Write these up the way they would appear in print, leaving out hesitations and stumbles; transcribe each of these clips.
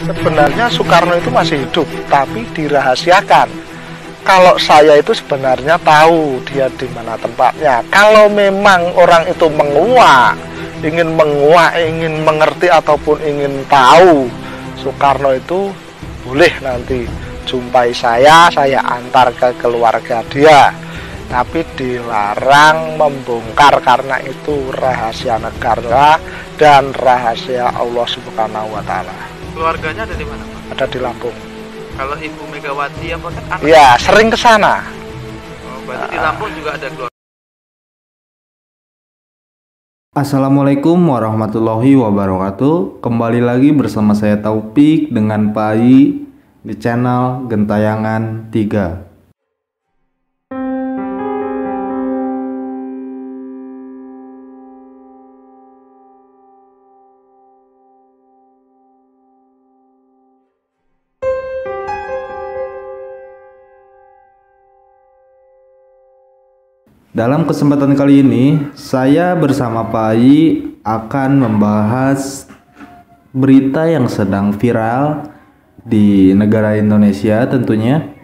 Sebenarnya Soekarno itu masih hidup, tapi dirahasiakan. Kalau saya itu sebenarnya tahu dia di mana tempatnya. Kalau memang orang itu ingin menguak, ingin mengerti ataupun ingin tahu Soekarno itu, boleh nanti jumpai saya antar ke keluarga dia. Tapi dilarang membongkar karena itu rahasia negara dan rahasia Allah Subhanahu wa Ta'ala. Keluarganya ada di mana, Pak? Ada di Lampung. Kalau Ibu Megawati apa kan anak? Ya, sering ke sana. Oh, berarti di Lampung juga ada keluarga. Assalamualaikum warahmatullahi wabarakatuh. Kembali lagi bersama saya Taufik dengan Pak Ai di channel Gentayangan 3. Dalam kesempatan kali ini, saya bersama Pak Ai akan membahas berita yang sedang viral di negara Indonesia tentunya,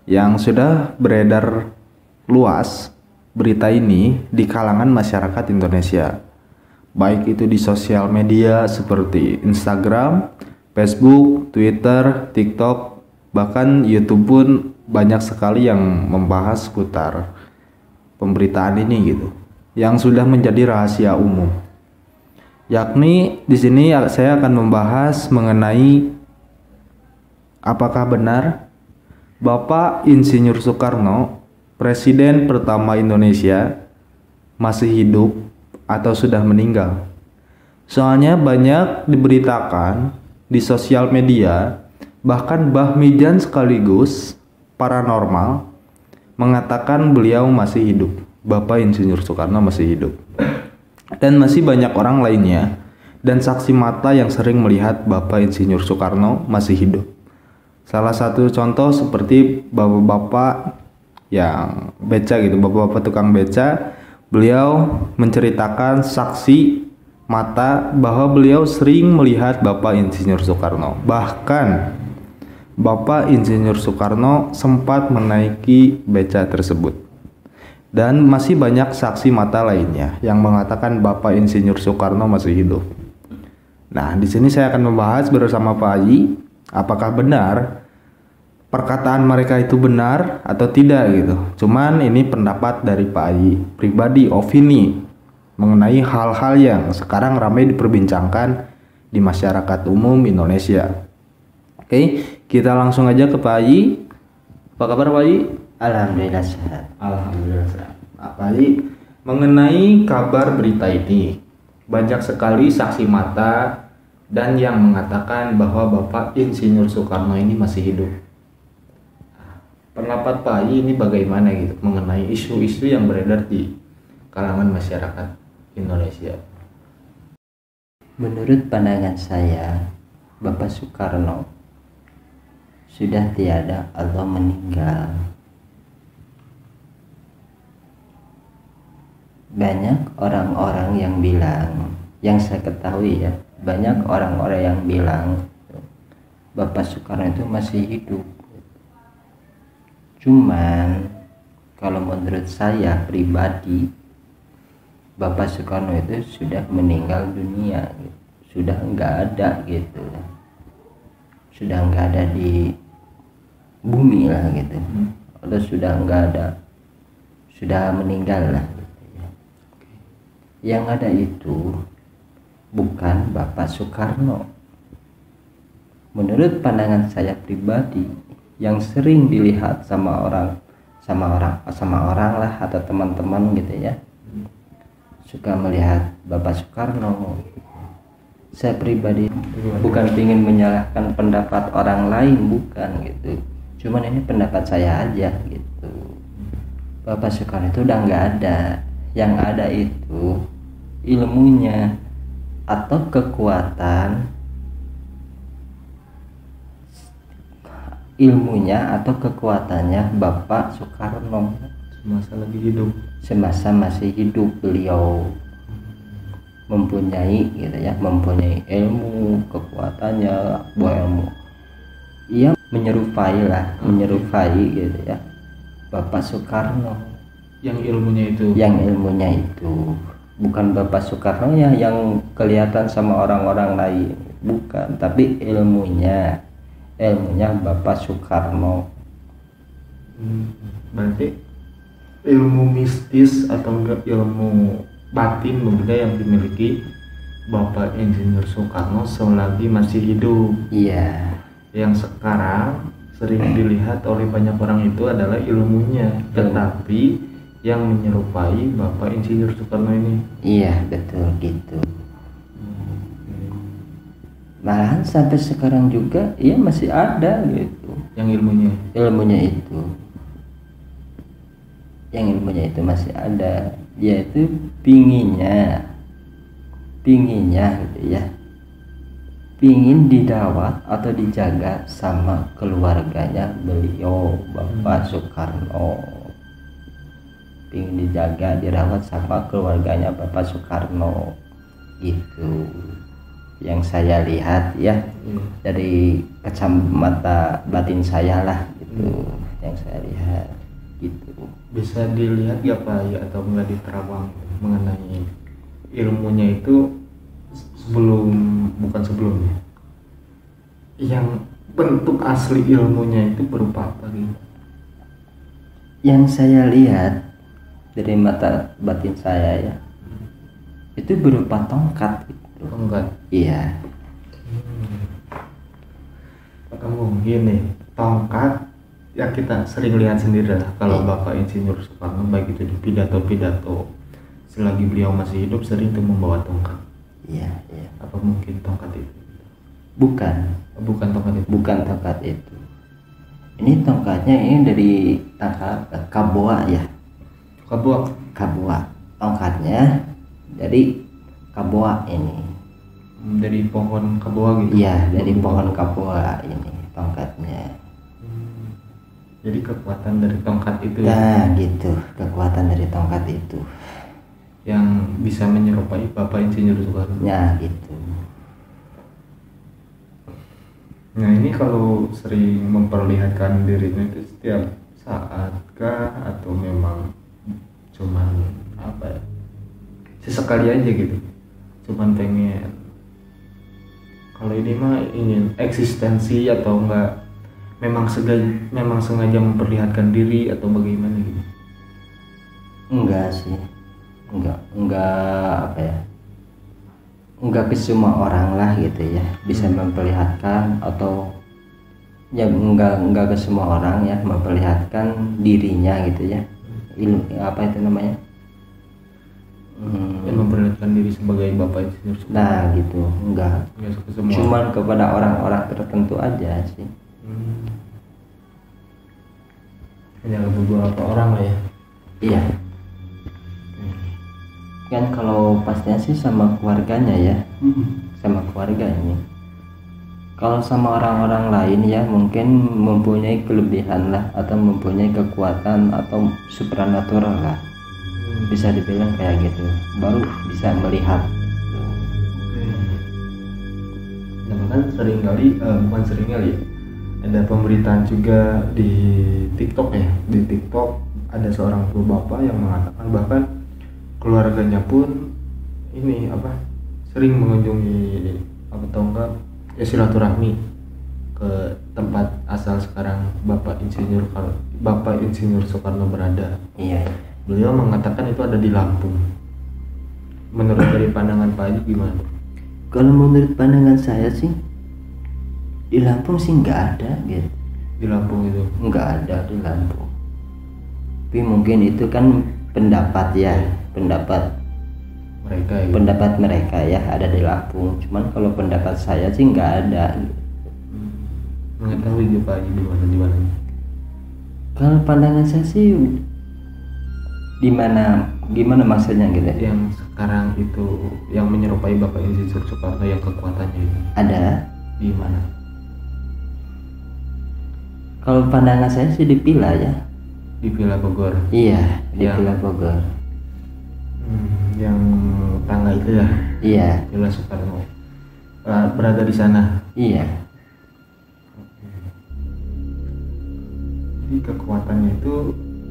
yang sudah beredar luas berita ini di kalangan masyarakat Indonesia, baik itu di sosial media seperti Instagram, Facebook, Twitter, TikTok, bahkan YouTube pun banyak sekali yang membahas seputar pemberitaan ini gitu, yang sudah menjadi rahasia umum. Yakni di sini saya akan membahas mengenai apakah benar Bapak Insinyur Soekarno, Presiden pertama Indonesia, masih hidup atau sudah meninggal. Soalnya banyak diberitakan di sosial media, bahkan bahmijan sekaligus paranormal mengatakan beliau masih hidup, Bapak Insinyur Soekarno masih hidup. Dan masih banyak orang lainnya dan saksi mata yang sering melihat Bapak Insinyur Soekarno masih hidup. Salah satu contoh seperti bapak-bapak yang beca gitu, bapak-bapak tukang beca, beliau menceritakan saksi mata bahwa beliau sering melihat Bapak Insinyur Soekarno. Bahkan Bapak Insinyur Soekarno sempat menaiki beca tersebut. Dan masih banyak saksi mata lainnya yang mengatakan Bapak Insinyur Soekarno masih hidup. Nah, di sini saya akan membahas bersama Pak Ai, apakah benar perkataan mereka itu benar atau tidak gitu. Cuman ini pendapat dari Pak Ai pribadi, opini mengenai hal-hal yang sekarang ramai diperbincangkan di masyarakat umum Indonesia. Oke, kita langsung aja ke Pak Ai. Apa kabar Pak Ai? Alhamdulillah sehat. Alhamdulillah sehat. Pak Ai, mengenai kabar berita ini, banyak sekali saksi mata dan yang mengatakan bahwa Bapak Insinyur Soekarno ini masih hidup. Pendapat Pak Ai ini bagaimana gitu mengenai isu-isu yang beredar di kalangan masyarakat Indonesia? Menurut pandangan saya, Bapak Soekarno sudah tiada, Allah meninggal. Banyak orang-orang yang bilang, yang saya ketahui ya, banyak orang-orang yang bilang Bapak Soekarno itu masih hidup. Cuman kalau menurut saya pribadi, Bapak Soekarno itu sudah meninggal dunia, sudah enggak ada gitu, sudah enggak ada di bumi lah gitu, atau sudah enggak ada, sudah meninggal lah gitu ya. Yang ada itu bukan Bapak Soekarno. Menurut pandangan saya pribadi, yang sering dilihat sama orang lah atau teman-teman gitu ya, suka melihat Bapak Soekarno. Saya pribadi bukan ingin menyalahkan pendapat orang lain, bukan gitu, cuman ini pendapat saya aja gitu. Bapak Soekarno itu udah nggak ada, yang ada itu ilmunya atau kekuatannya Bapak Soekarno Semasa lagi hidup, semasa masih hidup beliau. mempunyai gitu ya, mempunyai ilmu, kekuatannya, buah ilmu. Ia menyerupai gitu ya Bapak Soekarno. Yang ilmunya itu Bukan Bapak Soekarno ya yang kelihatan sama orang-orang lain, bukan, tapi ilmunya Bapak Soekarno. Berarti ilmu mistis atau enggak ilmu batin mungkin yang dimiliki Bapak Insinyur Soekarno selagi masih hidup. Iya. Yang sekarang sering dilihat oleh banyak orang itu adalah ilmunya, tetapi yang menyerupai Bapak Insinyur Soekarno ini. Iya, betul gitu. Malahan sampai sekarang juga ia masih ada gitu. Yang ilmunya itu masih ada. Dia itu pinginnya gitu ya. Pingin didawat atau dijaga sama keluarganya beliau Bapak Soekarno. Pingin dijaga, dirawat sama keluarganya Bapak Soekarno gitu. Yang saya lihat ya dari kacamata batin saya lah gitu. Yang saya lihat gitu. Bisa dilihat ya Pak ya, atau enggak diterawang mengenai ilmunya itu bukan sebelumnya, yang bentuk asli ilmunya itu berupa apa gitu? Yang saya lihat dari mata batin saya ya, itu berupa tongkat gitu. Tongkat? Iya. Atau mungkin nih tongkat ya kita sering lihat sendiri lah kalau Bapak Insinyur Soekarno, baik itu di pidato-pidato selagi beliau masih hidup sering tuh membawa tongkat. Iya. Apa mungkin tongkat itu? Bukan tongkat itu. Ini tongkatnya ini dari tangkap kaboa ya. Kaboa. Tongkatnya dari kaboa ini. Dari pohon kaboa gitu. Iya, dari pohon kaboa ini tongkatnya. Jadi kekuatan dari tongkat itu. Nah, gitu, kekuatan dari tongkat itu. Yang bisa menyerupai Bapak Insinyur Soekarno. Ya, gitu. Nah, ini kalau sering memperlihatkan dirinya itu setiap saat kah atau memang cuman apa ya, sesekali aja gitu, cuman pengen kalau ini mah ingin eksistensi atau enggak memang sengaja memperlihatkan diri atau bagaimana gitu? Enggak sih, enggak apa ya, enggak ke semua orang lah gitu ya bisa memperlihatkan, atau ya enggak ke semua orang ya memperlihatkan dirinya gitu ya. Apa itu namanya, yang memperlihatkan diri sebagai Bapak Insinyur Soekarno. Nah gitu, enggak cuman kepada orang-orang tertentu aja sih. Hanya beberapa orang lah ya. Iya kan, kalau pastinya sih sama keluarganya ya, sama keluarga ini. Kalau sama orang-orang lain ya mungkin mempunyai kelebihan lah, atau mempunyai kekuatan atau supranatural lah, bisa dibilang kayak gitu, baru bisa melihat. Nah, kan bukan sering kali ya, ada pemberitaan juga di TikTok ya. Di TikTok ada seorang tua bapak yang mengatakan bahkan keluarganya pun ini sering mengunjungi ya silaturahmi ke tempat asal sekarang Bapak Insinyur Soekarno berada. Iya. Beliau mengatakan itu ada di Lampung. Menurut dari pandangan Pak Haji gimana? Kalau menurut pandangan saya sih di Lampung sih nggak ada gitu. Di Lampung itu nggak ada di Lampung. Tapi mungkin itu kan pendapat mereka ya ada di Lampung. Cuman kalau pendapat saya sih nggak ada. Mengetahui juga Pak Haji di mana? Kalau pandangan saya sih gimana maksudnya gitu? Yang sekarang itu yang menyerupai Bapak Insinyur Soekarno yang kekuatannya itu ada di mana? Kalau pandangan saya sih di Pila ya. Di Villa Bogor. Iya, di Villa Bogor. Yang tangga itu ya, Iya, Villa Soekarno. Berada di sana. iya. Jadi kekuatannya itu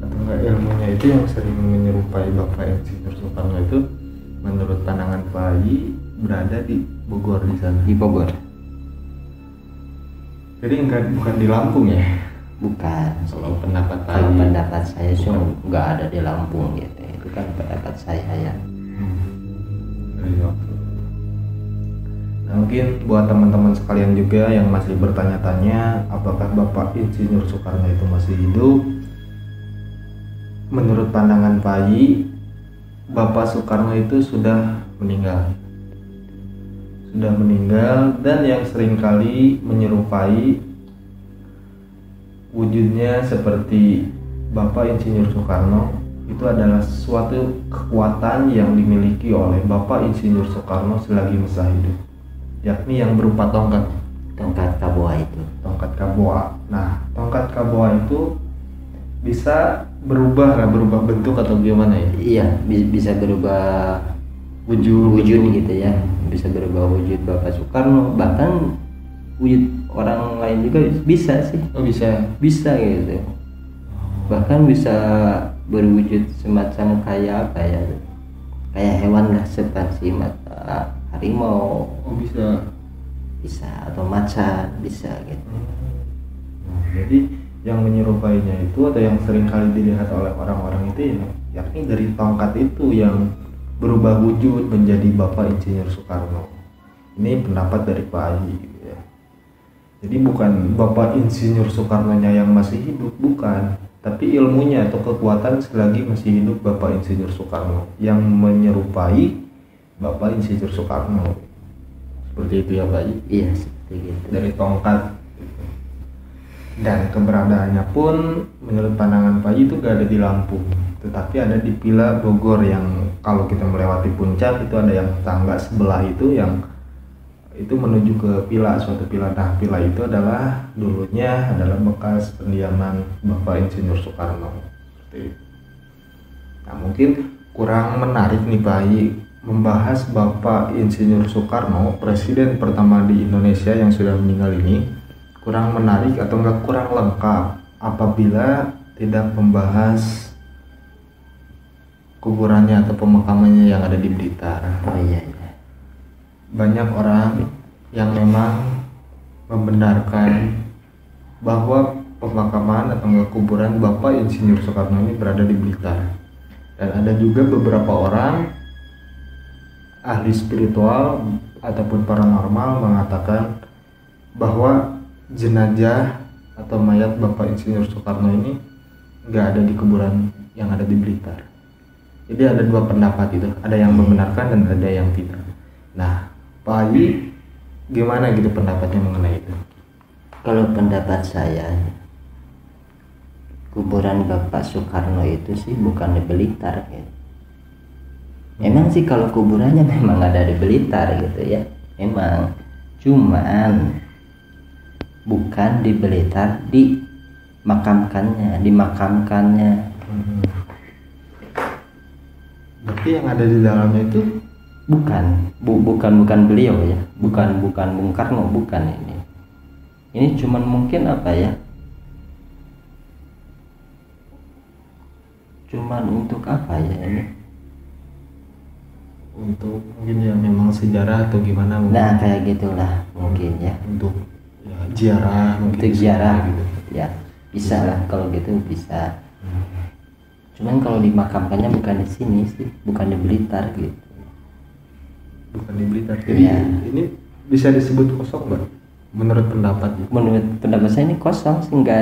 atau enggak ilmunya itu yang sering menyerupai Bapak Insinyur Soekarno itu menurut pandangan Pak Haji berada di Bogor di sana. Di Bogor. Jadi bukan di Lampung ya? Bukan. Kalau pendapat Pak Kalau Haji. pendapat saya sih nggak ada di Lampung gitu. Itu kan pendapat saya ya. Iya. Nah, mungkin buat teman-teman sekalian juga yang masih bertanya-tanya apakah Bapak Insinyur Soekarno itu masih hidup, menurut pandangan Pak Haji, Bapak Soekarno itu sudah meninggal dan yang seringkali menyerupai wujudnya seperti Bapak Insinyur Soekarno itu adalah suatu kekuatan yang dimiliki oleh Bapak Insinyur Soekarno selagi masa hidup, yakni yang berupa tongkat Kaboa itu. tongkat Kaboa. Nah, tongkat Kaboa itu bisa berubah bentuk atau gimana ya? Iya, bisa berubah Wujud gitu ya. Bisa berubah wujud Bapak Soekarno, bahkan wujud orang lain juga bisa sih. Oh, bisa. Bisa gitu. Bahkan bisa berwujud semacam kayak apa ya? Kayak hewan lah, seperti mata harimau. Oh, bisa. Bisa, atau macan bisa gitu. Jadi yang menyerupainya itu atau yang sering kali dilihat oleh orang-orang itu ya, yakni dari tongkat itu yang berubah wujud menjadi Bapak Insinyur Soekarno. Ini pendapat dari Pak Haji gitu ya. Jadi bukan Bapak Insinyur Soekarno-nya yang masih hidup, bukan, tapi ilmunya atau kekuatan selagi masih hidup Bapak Insinyur Soekarno yang menyerupai Bapak Insinyur Soekarno. Seperti itu ya Pak Haji? Iya, seperti gitu. Dari tongkat. Dan keberadaannya pun menurut pandangan Pak Haji itu gak ada di Lampung, tetapi ada di Villa Bogor yang kalau kita melewati puncak itu ada yang tangga sebelah itu yang itu menuju ke suatu villa. Nah, villa itu adalah dulunya adalah bekas pendiaman Bapak Insinyur Soekarno. Seperti itu. Nah, mungkin kurang menarik nih Pak Haji membahas Bapak Insinyur Soekarno, presiden pertama di Indonesia yang sudah meninggal ini. Kurang menarik atau enggak kurang lengkap apabila tidak membahas kuburannya atau pemakamannya yang ada di Blitar. Oh iya, iya. Banyak orang yang memang membenarkan bahwa pemakaman atau enggak kuburan Bapak Insinyur Soekarno ini berada di Blitar. Dan ada juga beberapa orang ahli spiritual ataupun paranormal mengatakan bahwa jenazah atau mayat Bapak Insinyur Soekarno ini nggak ada di kuburan yang ada di Blitar. Jadi ada dua pendapat itu, ada yang membenarkan dan ada yang tidak. Nah, Pak Haji gimana gitu pendapatnya mengenai itu? Kalau pendapat saya, kuburan Bapak Soekarno itu sih bukan di Blitar gitu. Memang sih kalau kuburannya memang ada di Blitar gitu ya, memang, cuman bukan di Blitar, dimakamkannya. Berarti yang ada di dalamnya itu bukan beliau ya, bukan Bung Karno, bukan ini. Ini cuman mungkin apa ya? Cuman untuk apa ya ini? Untuk mungkin ya memang sejarah atau gimana mungkin. Nah, kayak gitulah mungkin ya. Untuk ya, ziarah mungkin. Untuk ziarah gitu. ya, bisa lah kalau gitu bisa. Cuman kalau dimakamkannya bukan di sini sih, bukan di Blitar gitu. Bukan di Blitar. Jadi Ya. ini bisa disebut kosong Mbak? Menurut pendapat. Menurut pendapat saya ini kosong sih, nggak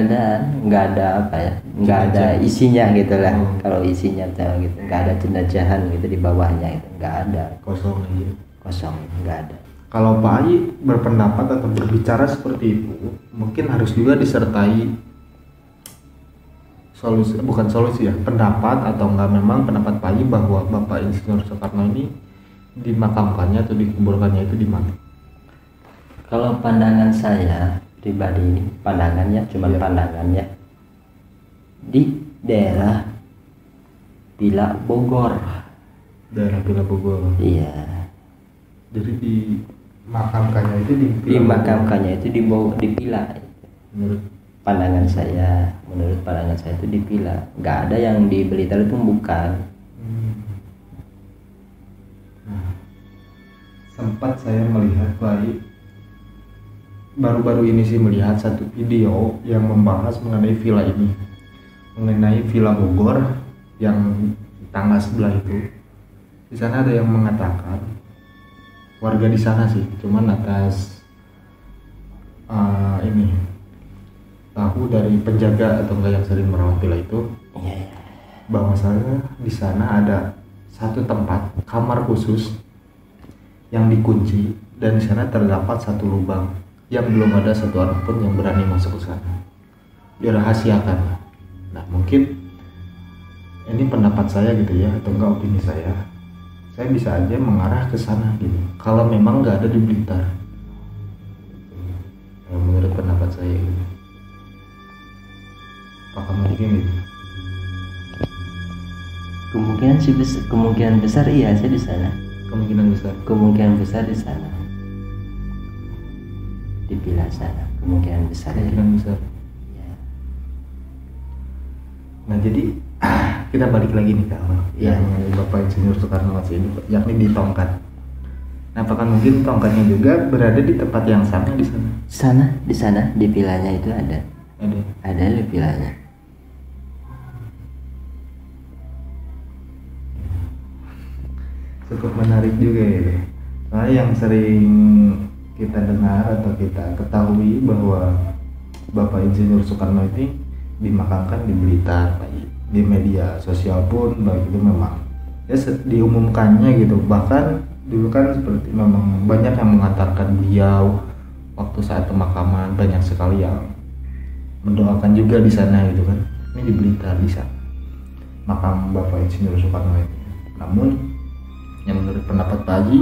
ada apa ya, nggak ada isinya gitu lah. Kalau isinya tuh gitu, nggak ada jendajahan gitu di bawahnya gitu, nggak ada, Kosong aja. kosong, nggak ada. Kalau Pak Haji berpendapat atau berbicara seperti itu, mungkin harus juga disertai solusi ya, pendapat atau enggak memang pendapat Pak Haji bahwa Bapak Insinyur Soekarno ini dimakamkannya atau dikuburkannya itu di mana? Kalau pandangan saya pribadi ini, pandangannya cuma pandangannya di daerah Villa Bogor. daerah Villa Bogor. Iya. Jadi dimakamkannya itu di Villa Dimakamkannya itu di villa. Menurut Menurut pandangan saya itu di villa. Nggak ada yang di Blitar itu bukan. Nah, sempat saya melihat baru-baru ini sih melihat satu video yang membahas mengenai villa ini, mengenai Villa Bogor yang tangga sebelah itu. Di sana ada yang mengatakan warga di sana sih, cuman atas ini tahu dari penjaga atau enggak yang sering merawat villa itu, bahwasanya di sana ada satu tempat kamar khusus yang dikunci dan di sana terdapat satu lubang yang belum ada satu orang pun yang berani masuk ke sana. Dirahasiakan. Nah, mungkin ini pendapat saya gitu ya, atau enggak opini saya. Saya bisa aja mengarah ke sana gitu. Kalau memang nggak ada di Blitar. Menurut pendapat saya gitu. Apakah mungkin gitu? Kemungkinan besar iya sih di sana. Kemungkinan besar Di sana. Di villa sana. Kemungkinan besar. Ya. Nah, jadi kita balik lagi nih ke awal yang Bapak Insinyur Soekarno masih hidup, yakni di Tongkat. Nah, apakah mungkin Tongkatnya juga berada di tempat yang sama di sana? Di sana di villanya itu ada. Ada di villanya. Cukup menarik juga ya. Nah, yang sering kita dengar atau kita ketahui bahwa Bapak Insinyur Soekarno ini dimakamkan di Blitar, di media sosial pun baik itu memang ya diumumkannya gitu. Bahkan dulu kan seperti memang banyak yang mengantarkan beliau waktu saat pemakaman, banyak sekali yang mendoakan juga di sana gitu kan. Ini di Blitar, di sana makam Bapak Insinyur Soekarno itu. Namun yang menurut pendapat Pak Haji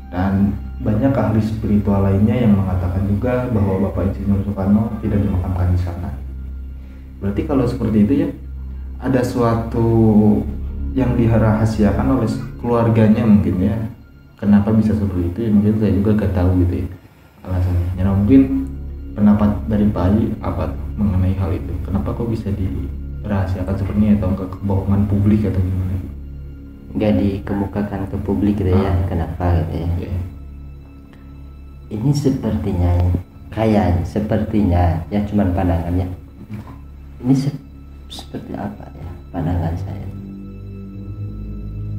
dan banyak ahli spiritual lainnya yang mengatakan juga bahwa Bapak Insinyur Soekarno tidak dimakamkan di sana. Berarti kalau seperti itu ya ada suatu yang dirahasiakan oleh keluarganya mungkin ya. Kenapa bisa seperti itu ya, mungkin saya juga gak tahu gitu ya alasannya. Ya mungkin pendapat dari Pak Haji apa mengenai hal itu, kenapa kok bisa dirahasiakan seperti ini, atau enggak kebohongan publik atau gimana? Nggak dikemukakan ke publik gitu ya. Kenapa gitu ya. Ini sepertinya ya cuman pandangannya. Ini seperti apa ya pandangan saya,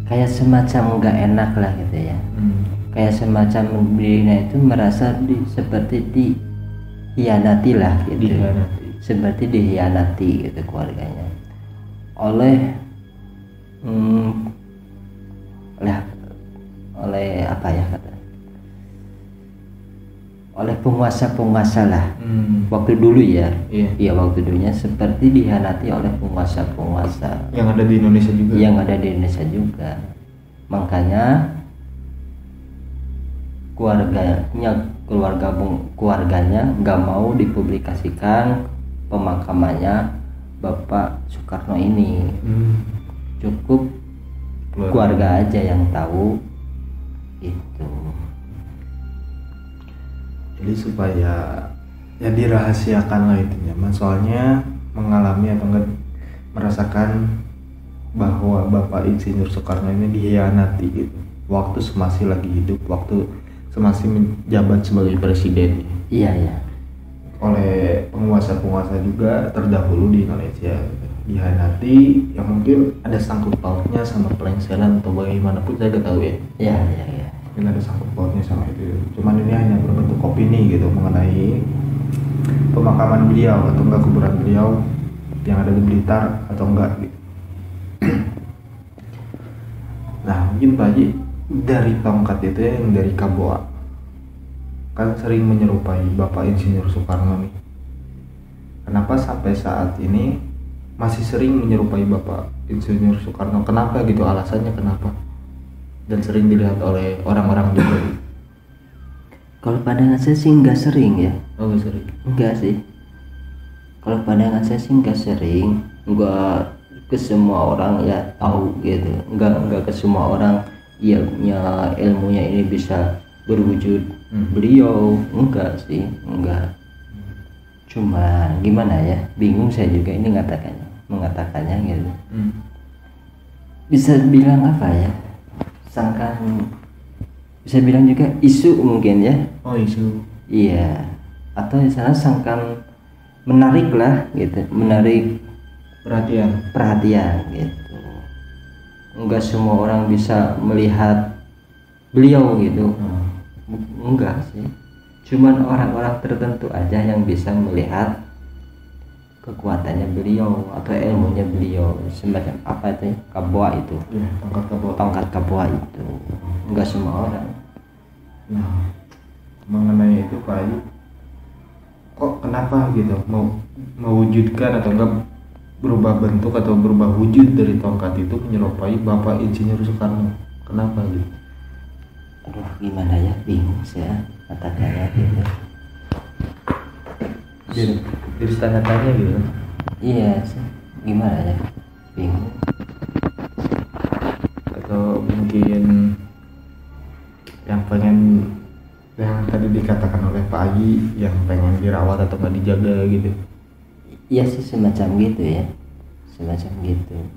kayak semacam nggak enak lah gitu ya. Kayak semacam dirinya itu merasa seperti dihianati lah gitu. Seperti dihianati gitu keluarganya oleh apa ya kata, oleh penguasa lah. Waktu dulu ya. Iya, waktu dulunya seperti dihianati oleh penguasa yang ada di Indonesia juga. Makanya keluarganya nggak mau dipublikasikan pemakamannya Bapak Soekarno ini. Cukup keluarga aja yang tahu itu. Jadi supaya ya dirahasiakan lah itunya, soalnya mengalami atau enggak merasakan bahwa Bapak Insinyur Soekarno ini dihianati gitu waktu semasih lagi hidup, waktu semasih menjabat sebagai presiden. Iya. Oleh penguasa-penguasa juga terdahulu di Indonesia gitu. Dihianati yang mungkin ada sangkut pautnya sama pelengseran atau bagaimanapun saya gak tahu ya. Iya. Mungkin ada sangkut pautnya sama itu. Cuman ini hanya berbentuk opini gitu mengenai pemakaman beliau atau enggak kuburan beliau yang ada di Blitar atau enggak gitu. Nah, mungkin Pak Haji dari Tongkat itu ya, yang dari Kaboa kan sering menyerupai Bapak Insinyur Soekarno nih. Kenapa sampai saat ini masih sering menyerupai Bapak Insinyur Soekarno? Kenapa gitu, alasannya kenapa? Dan sering dilihat oleh orang-orang juga. Kalau pandangan saya sih nggak sering ya. Oh, nggak sering? Enggak sih. Kalau pandangan saya sih nggak sering. Nggak ke semua orang ya tahu gitu, enggak ke semua orang ya punya ilmunya ini bisa berwujud beliau, enggak sih, enggak. Cuma gimana ya, bingung saya juga ini mengatakannya gitu. Bisa bilang apa ya, sangkan, bisa bilang juga isu mungkin ya. Oh, isu. Iya, atau misalnya sangkan menarik lah gitu, menarik perhatian gitu. Enggak semua orang bisa melihat beliau gitu. Enggak sih, cuman orang-orang tertentu aja yang bisa melihat kekuatannya beliau atau ilmunya beliau, semacam apa itu, kabua itu Ya, tongkat kabua itu. Enggak semua orang. Nah, mengenai itu Pak Haji, kok kenapa gitu mewujudkan atau enggak berubah bentuk atau berubah wujud dari tongkat itu menyerupai Bapak Insinyur Soekarno? Kenapa gitu? Aduh, gimana ya, bingung saya katakannya gitu. Jadi tanya-tanya gitu. Iya sih, gimana ya, bingung. Atau mungkin yang pengen, yang tadi dikatakan oleh Pak Haji, yang pengen dirawat atau nggak dijaga gitu. Iya sih, semacam gitu ya, semacam gitu.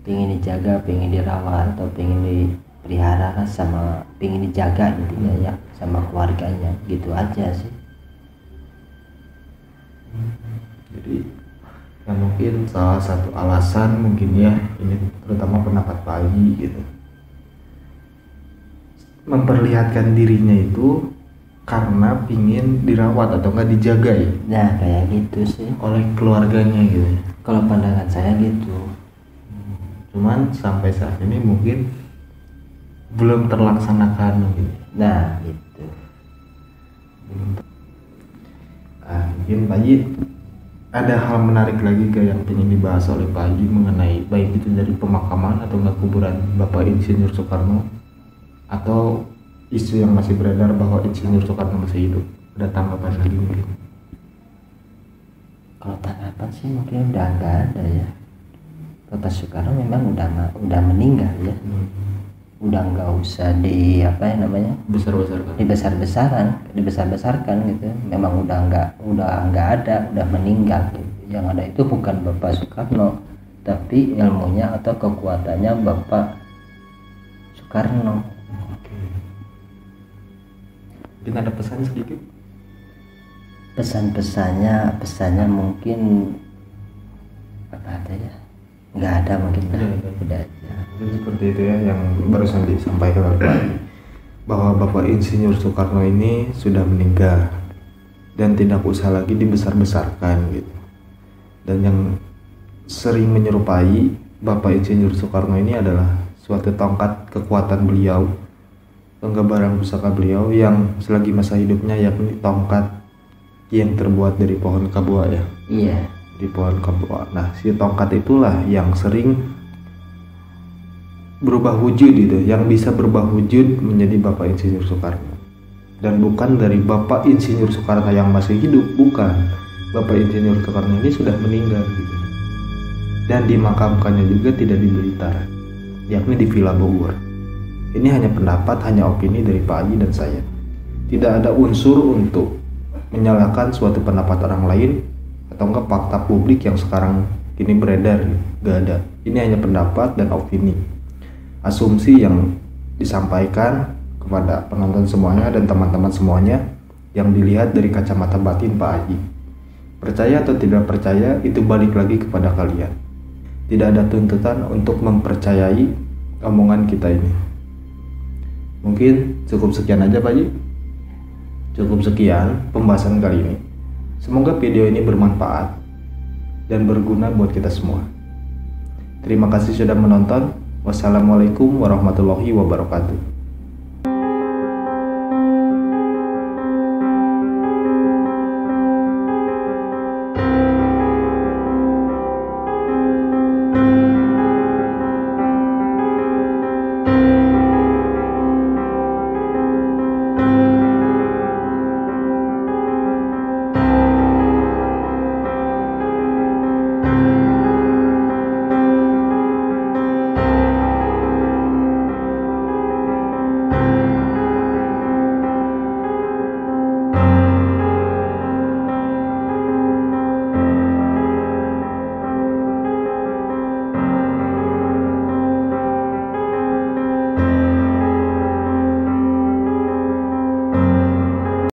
Pengen dijaga, pengen dirawat, atau pengen dipelihara sama pengen dijaga intinya ya, sama keluarganya gitu aja sih. Jadi ya mungkin salah satu alasan mungkin ya, ini terutama pendapat Pak Haji gitu, memperlihatkan dirinya itu karena pingin dirawat atau enggak dijaga ya. Nah kayak gitu sih Oleh keluarganya gitu. kalau pandangan saya gitu. Cuman sampai saat ini mungkin belum terlaksanakan gitu. Nah gitu. Mungkin Pak Haji ada hal menarik lagi ke yang ingin dibahas oleh Pak Haji mengenai baik itu dari pemakaman atau enggak kuburan Bapak Insinyur Soekarno, atau isu yang masih beredar bahwa Insinyur Soekarno masih hidup. Ada tanggapan lagi mungkin? Kalau tanggapan sih mungkin udah nggak ada ya. Bapak Soekarno memang udah meninggal ya. Udah nggak usah di apa ya namanya, dibesar-besarkan gitu. Memang udah nggak ada, udah meninggal gitu. Yang ada itu bukan Bapak Soekarno, tapi ilmunya atau kekuatannya Bapak Soekarno. Mungkin ada pesan sedikit? Pesannya mungkin apa ada ya, nggak ada mungkin lah. Udah aja. Mungkin seperti itu ya yang barusan disampaikan oleh Pak Haji, bahwa Bapak Insinyur Soekarno ini sudah meninggal dan tidak usah lagi dibesar-besarkan gitu. Dan yang sering menyerupai Bapak Insinyur Soekarno ini adalah suatu tongkat kekuatan beliau, penggambaran pusaka beliau yang selagi masa hidupnya, yakni tongkat yang terbuat dari pohon kabua ya. Iya. Di pohon kabua. Nah, si tongkat itulah yang sering berubah wujud gitu, yang bisa berubah wujud menjadi Bapak Insinyur Soekarno. Dan bukan dari Bapak Insinyur Soekarno yang masih hidup, bukan. Bapak Insinyur Soekarno ini sudah meninggal gitu. Dan dimakamkannya juga tidak di Blitar, yakni di Villa Bogor. Ini hanya pendapat, hanya opini dari Pak Haji dan saya. Tidak ada unsur untuk menyalahkan suatu pendapat orang lain atau enggak fakta publik yang sekarang ini beredar, gak ada. Ini hanya pendapat dan opini, asumsi yang disampaikan kepada penonton semuanya dan teman-teman semuanya yang dilihat dari kacamata batin Pak Haji. Percaya atau tidak percaya itu balik lagi kepada kalian. Tidak ada tuntutan untuk mempercayai omongan kita ini. Mungkin cukup sekian aja Pak Haji. Cukup sekian pembahasan kali ini. Semoga video ini bermanfaat dan berguna buat kita semua. Terima kasih sudah menonton. Wassalamualaikum warahmatullahi wabarakatuh.